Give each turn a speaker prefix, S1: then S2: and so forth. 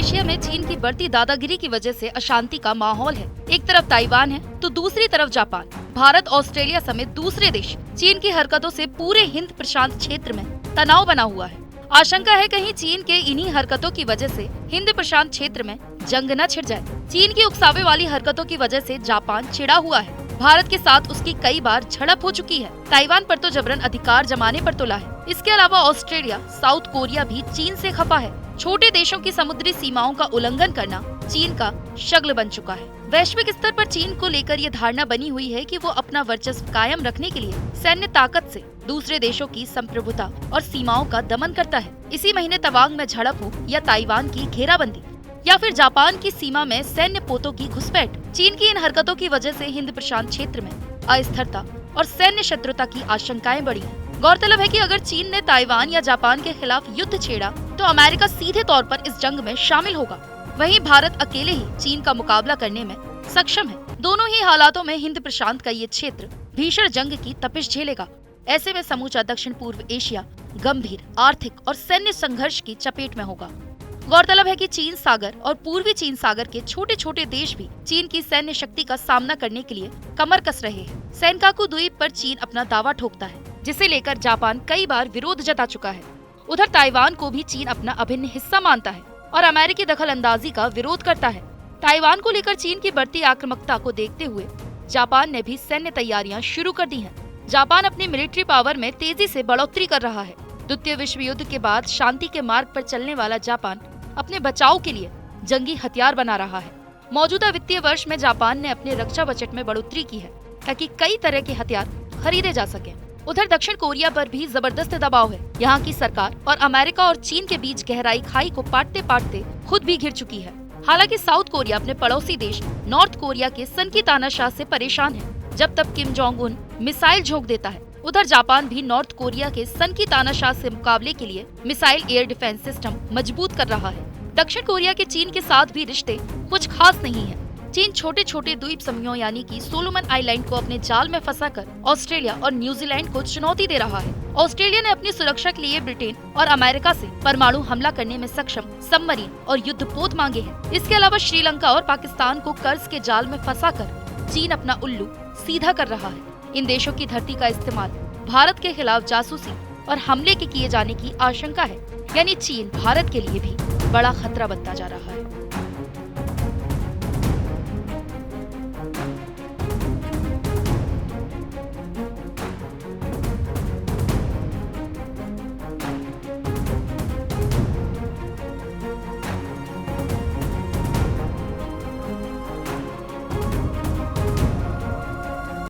S1: Asia में चीन की बढ़ती दादागिरी की वजह से अशांति का माहौल है। एक तरफ ताइवान है तो दूसरी तरफ जापान। भारत, ऑस्ट्रेलिया समेत दूसरे देश चीन की हरकतों से पूरे हिंद प्रशांत क्षेत्र में तनाव बना हुआ है। आशंका है कहीं चीन के इन्हीं हरकतों की वजह से हिंद प्रशांत क्षेत्र में जंग न छिड़ जाए। चीन की उकसावे वाली हरकतों की वजह से जापान चिढ़ा हुआ है। भारत के साथ उसकी कई बार झड़प हो चुकी है। ताइवान पर तो जबरन अधिकार जमाने पर तुला है। इसके अलावा ऑस्ट्रेलिया, साउथ कोरिया भी चीन से खफा है। छोटे देशों की समुद्री सीमाओं का उल्लंघन करना चीन का शगल बन चुका है। वैश्विक स्तर पर चीन को लेकर ये धारणा बनी हुई है कि वो अपना वर्चस्व कायम रखने के लिए सैन्य ताकत से दूसरे देशों की संप्रभुता और सीमाओं का दमन करता है। इसी महीने तवांग में झड़प हो या ताइवान की घेराबंदी या फिर जापान की सीमा में सैन्य पोतों की घुसपैठ, चीन की इन हरकतों की वजह से हिंद प्रशांत क्षेत्र में अस्थिरता और सैन्य शत्रुता की आशंकाएं बढ़ी हैं। गौरतलब है कि अगर चीन ने ताइवान या जापान के खिलाफ युद्ध छेड़ा तो अमेरिका सीधे तौर पर इस जंग में शामिल होगा। वहीं भारत अकेले ही चीन का मुकाबला करने में सक्षम है। दोनों ही हालातों में हिंद प्रशांत का ये क्षेत्र भीषण जंग की तपिश झेलेगा। ऐसे में समूचा दक्षिण पूर्व एशिया गंभीर आर्थिक और सैन्य संघर्ष की चपेट में होगा। गौरतलब है कि चीन सागर और पूर्वी चीन सागर के छोटे छोटे देश भी चीन की सैन्य शक्ति का सामना करने के लिए कमर कस रहे हैं। सेनकाकू द्वीप पर चीन अपना दावा ठोकता है, जिसे लेकर जापान कई बार विरोध जता चुका है। उधर ताइवान को भी चीन अपना अभिन्न हिस्सा मानता है और अमेरिकी दखल-अंदाजी का विरोध करता है। ताइवान को लेकर चीन की बढ़ती आक्रामकता को देखते हुए जापान ने भी सैन्य तैयारियां शुरू कर दी हैं। जापान अपनी मिलिट्री पावर में तेजी से बढ़ोतरी कर रहा है। द्वितीय विश्व युद्ध के बाद शांति के मार्ग पर चलने वाला जापान अपने बचाव के लिए जंगी हथियार बना रहा है। मौजूदा वित्तीय वर्ष में जापान ने अपने रक्षा बजट में बढ़ोतरी की है ताकि कई तरह के हथियार खरीदे जा सकें। उधर दक्षिण कोरिया पर भी जबरदस्त दबाव है। यहाँ की सरकार और अमेरिका और चीन के बीच गहराई खाई को पाटते पाटते खुद भी घिर चुकी है। हालांकि साउथ कोरिया अपने पड़ोसी देश नॉर्थ कोरिया के सनकी तानाशाह से परेशान है। जब तक किम जोंग उन मिसाइल झोंक देता है, उधर जापान भी नॉर्थ कोरिया के सनकी तानाशाह से मुकाबले के लिए मिसाइल एयर डिफेंस सिस्टम मजबूत कर रहा है। दक्षिण कोरिया के चीन के साथ भी रिश्ते कुछ खास नहीं है। चीन छोटे छोटे द्वीप समूहों यानी कि सोलोमन आइलैंड को अपने जाल में फंसाकर ऑस्ट्रेलिया और न्यूजीलैंड को चुनौती दे रहा है। ऑस्ट्रेलिया ने अपनी सुरक्षा के लिए ब्रिटेन और अमेरिका से परमाणु हमला करने में सक्षम सबमरीन और युद्धपोत मांगे हैं। इसके अलावा श्रीलंका और पाकिस्तान को कर्ज के जाल में फंसाकर चीन अपना उल्लू सीधा कर रहा है। इन देशों की धरती का इस्तेमाल भारत के खिलाफ जासूसी और हमले के किए जाने की आशंका है। यानी चीन भारत के लिए भी बड़ा खतरा बनता जा रहा है।